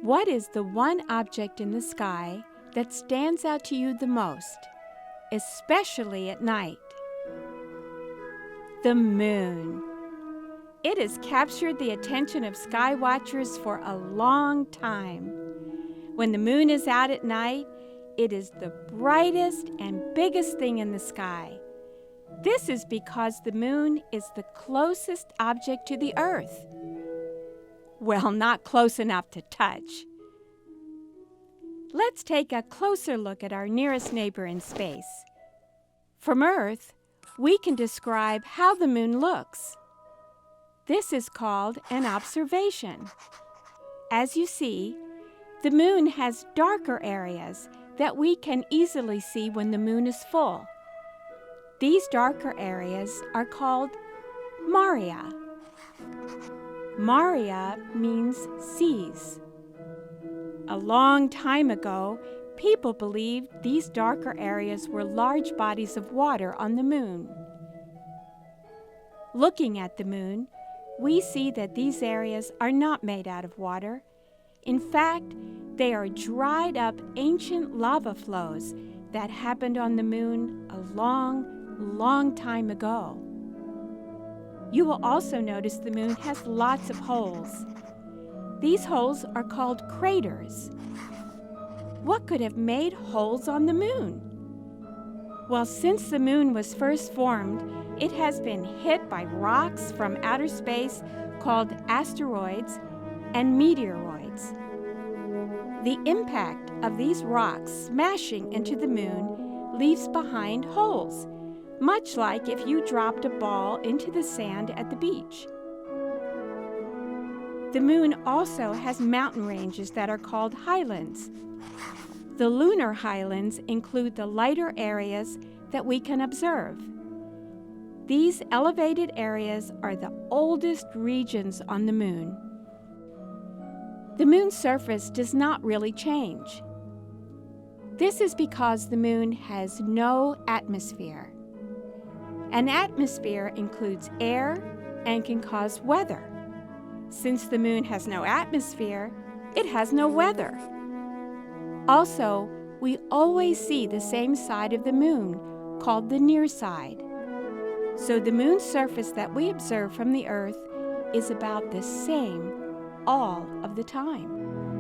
What is the one object in the sky that stands out to you the most, especially at night? The moon. It has captured the attention of sky watchers for a long time. When the moon is out at night, it is the brightest and biggest thing in the sky. This is because the moon is the closest object to the Earth. Well, not close enough to touch. Let's take a closer look at our nearest neighbor in space. From Earth, we can describe how the moon looks. This is called an observation. As you see, the moon has darker areas that we can easily see when the moon is full. These darker areas are called maria. Maria means seas. A long time ago, people believed these darker areas were large bodies of water on the moon. Looking at the moon, we see that these areas are not made out of water. In fact, they are dried up ancient lava flows that happened on the moon a long time ago. You will also notice the moon has lots of holes. These holes are called craters. What could have made holes on the moon? Well, since the moon was first formed, it has been hit by rocks from outer space called asteroids and meteoroids. The impact of these rocks smashing into the moon leaves behind holes, much like if you dropped a ball into the sand at the beach. The moon also has mountain ranges that are called highlands. The Lunar Highlands include the lighter areas that we can observe. These elevated areas are the oldest regions on the moon. The moon's surface does not really change. This is because the moon has no atmosphere. An atmosphere includes air and can cause weather. Since the moon has no atmosphere, it has no weather. Also, we always see the same side of the moon, called the near side. So the moon's surface that we observe from the Earth is about the same all of the time.